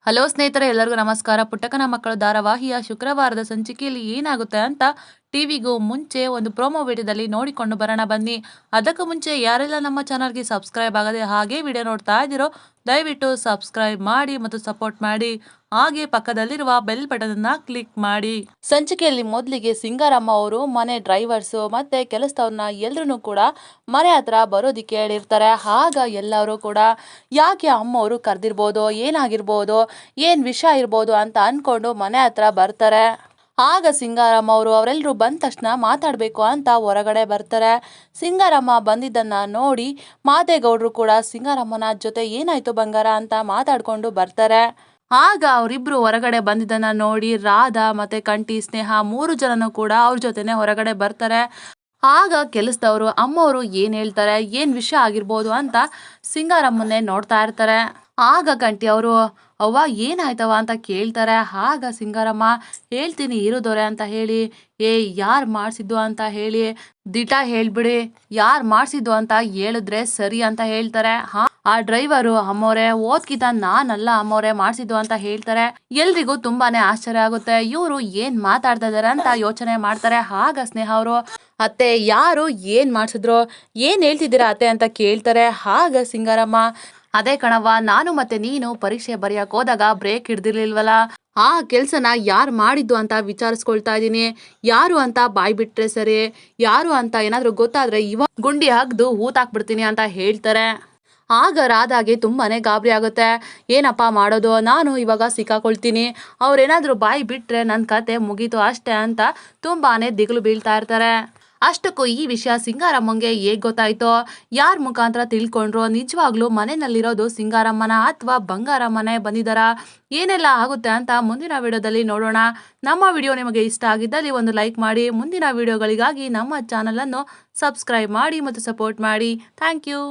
Hello ಸ್ನೇಹಿತರೆ, ಎಲ್ಲರಿಗೂ ನಮಸ್ಕಾರ. ಪುಟ್ಟಕ್ಕನ ಮಕ್ಕಳು ಧಾರಾವಾಹಿಯ ಶುಕ್ರವಾರದ ಸಂಚಿಕೆಯಲ್ಲಿ ಏನಾಗುತ್ತೆ ಅಂತ ಟಿವಿಗೂ ಮುಂಚೆ ಒಂದು ಪ್ರೋಮೋ ವಿಡಿಯೋದಲ್ಲಿ ನೋಡಿಕೊಂಡು ಬರೋಣ ಬನ್ನಿ. ಅದಕ್ಕೂ ಮುಂಚೆ ಯಾರೆಲ್ಲ ನಮ್ಮ ಚಾನಲ್ಗೆ ಸಬ್ಸ್ಕ್ರೈಬ್ ಆಗದೆ ಹಾಗೆ ವಿಡಿಯೋ ನೋಡ್ತಾ ಇದ್ದೀರೋ ದಯವಿಟ್ಟು ಸಬ್ಸ್ಕ್ರೈಬ್ ಮಾಡಿ ಮತ್ತು ಸಪೋರ್ಟ್ ಮಾಡಿ. ಹಾಗೆ ಪಕ್ಕದಲ್ಲಿರುವ ಬೆಲ್ ಬಟನ್ ಅನ್ನ ಕ್ಲಿಕ್ ಮಾಡಿ. ಸಂಚಿಕೆಯಲ್ಲಿ ಮೊದಲಿಗೆ ಸಿಂಗಾರಮ್ಮ ಅವರು ಮನೆ ಡ್ರೈವರ್ಸು ಮತ್ತೆ ಕೆಲಸದವ್ರನ್ನ ಎಲ್ರೂ ಕೂಡ ಮನೆ ಹತ್ರ ಬರೋದಿಕ್ಕೆ ಹೇಳಿರ್ತಾರೆ. ಆಗ ಎಲ್ಲರೂ ಕೂಡ ಯಾಕೆ ಅಮ್ಮವರು ಕರೆದಿರ್ಬೋದು, ಏನಾಗಿರ್ಬೋದು, ಏನ್ ವಿಷಯ ಇರ್ಬೋದು ಅಂತ ಅನ್ಕೊಂಡು ಮನೆ ಹತ್ರ ಬರ್ತಾರೆ. ಆಗ ಸಿಂಗಾರಮ್ಮ ಅವರು ಅವರೆಲ್ಲರೂ ಬಂದ ತಕ್ಷಣ ಮಾತಾಡಬೇಕು ಅಂತ ಹೊರಗಡೆ ಬರ್ತಾರೆ. ಸಿಂಗಾರಮ್ಮ ಬಂದಿದ್ದನ್ನ ನೋಡಿ ಮಾದೇಗೌಡರು ಕೂಡ ಸಿಂಗಾರಮ್ಮನ ಜೊತೆ ಏನಾಯ್ತು ಬಂಗಾರ ಅಂತ ಮಾತಾಡ್ಕೊಂಡು ಬರ್ತಾರೆ. ಆಗ ಅವರಿಬ್ರು ಹೊರಗಡೆ ಬಂದಿದ್ದನ್ನ ನೋಡಿ ರಾಧಾ ಮತ್ತೆ ಕಂಟಿ, ಸ್ನೇಹ 3 ಜನನು ಕೂಡ ಅವ್ರ ಜೊತೆನೆ ಹೊರಗಡೆ ಬರ್ತಾರೆ. ಆಗ ಕೆಲಸದವರು ಅಮ್ಮವರು ಏನ್ ಹೇಳ್ತಾರೆ, ಏನ್ ವಿಷಯ ಆಗಿರ್ಬೋದು ಅಂತ ಸಿಂಗಾರಮ್ಮನ್ನೇ ನೋಡ್ತಾ ಇರ್ತಾರೆ. ಆಗ ಕಂಟಿ ಅವರು ಅವ್ವ ಏನಾಯ್ತವ ಅಂತ ಕೇಳ್ತಾರೆ. ಆಗ ಸಿಂಗಾರಮ್ಮ ಹೇಳ್ತೀನಿ ಇರೋದವ್ರೆ ಅಂತ ಹೇಳಿ, ಯಾರು ಮಾಡಿಸಿದ್ದು ಅಂತ ಹೇಳಿ ದಿಟ ಹೇಳ್ಬಿಡಿ, ಯಾರು ಮಾಡಿಸಿದ್ದು ಅಂತ ಹೇಳಿದ್ರೆ ಸರಿ ಅಂತ ಹೇಳ್ತಾರೆ. ಆ ಡ್ರೈವರು ಅಮ್ಮವ್ರೆ ಓದ್ಕಿತ ನಾನಲ್ಲ ಅಮ್ಮವ್ರೆ ಮಾಡಿಸಿದ್ದು ಅಂತ ಹೇಳ್ತಾರೆ. ಎಲ್ರಿಗೂ ತುಂಬಾನೇ ಆಶ್ಚರ್ಯ ಆಗುತ್ತೆ. ಇವರು ಏನ್ ಮಾತಾಡ್ತಾ ಇದಾರೆ ಅಂತ ಯೋಚನೆ ಮಾಡ್ತಾರೆ. ಆಗ ಸ್ನೇಹ ಅವರು ಅತ್ತೆ ಯಾರು ಏನ್ ಮಾಡಿಸಿದ್ರು, ಏನ್ ಹೇಳ್ತಿದ್ದೀರಾ ಅತ್ತೆ ಅಂತ ಕೇಳ್ತಾರೆ. ಆಗ ಸಿಂಗಾರಮ್ಮ ಅದೇ ಕಣವ್ವ, ನಾನು ಮತ್ತೆ ನೀನು ಪರೀಕ್ಷೆ ಬರೆಯಕ್ ಹೋದಾಗ ಬ್ರೇಕ್ ಹಿಡ್ದಿರ್ಲಿಲ್ವಲ್ಲ, ಆ ಕೆಲ್ಸನ ಯಾರು ಮಾಡಿದ್ದು ಅಂತ ವಿಚಾರಿಸ್ಕೊಳ್ತಾ ಇದ್ದೀನಿ. ಯಾರು ಅಂತ ಬಾಯ್ ಬಿಟ್ರೆ ಸರಿ, ಯಾರು ಅಂತ ಏನಾದ್ರು ಗೊತ್ತಾದ್ರೆ ಇವಾಗ ಗುಂಡಿ ಹಾಕ್ದು ಹೂತಾಕ್ಬಿಡ್ತೀನಿ ಅಂತ ಹೇಳ್ತಾರೆ. ಆಗ ರಾಧಾಗೆ ತುಂಬಾನೇ ಗಾಬರಿ ಆಗುತ್ತೆ. ಏನಪ್ಪ ಮಾಡೋದು, ನಾನು ಇವಾಗ ಸಿಕ್ಕಾಕೊಳ್ತೀನಿ, ಅವ್ರೇನಾದ್ರು ಬಾಯಿ ಬಿಟ್ರೆ ನನ್ನ ಕತೆ ಮುಗೀತು ಅಷ್ಟೇ ಅಂತ ತುಂಬಾನೇ ದಿಗಿಲು ಬೀಳ್ತಾ ಇರ್ತಾರೆ. ಅಷ್ಟಕ್ಕೂ ಈ ವಿಷಯ ಸಿಂಗಾರಮ್ಮಂಗೆ ಹೇಗ್ ಗೊತ್ತಾಯ್ತೋ, ಯಾರ ಮುಖಾಂತರ ತಿಳ್ಕೊಂಡ್ರು, ನಿಜವಾಗ್ಲೂ ಮನೆಯಲ್ಲಿರೋದು ಸಿಂಗಾರಮ್ಮನ ಅಥವಾ ಬಂಗಾರಮ್ಮನೇ ಬಂದಿದಾರ, ಏನೆಲ್ಲ ಆಗುತ್ತೆ ಅಂತ ಮುಂದಿನ ವಿಡಿಯೋದಲ್ಲಿ ನೋಡೋಣ. ನಮ್ಮ ವಿಡಿಯೋ ನಿಮಗೆ ಇಷ್ಟ ಆಗಿದ್ದಲ್ಲಿ ಒಂದು ಲೈಕ್ ಮಾಡಿ. ಮುಂದಿನ ವಿಡಿಯೋಗಳಿಗಾಗಿ ನಮ್ಮ ಚಾನಲ್ ಅನ್ನು ಸಬ್ಸ್ಕ್ರೈಬ್ ಮಾಡಿ ಮತ್ತು ಸಪೋರ್ಟ್ ಮಾಡಿ. Thank you.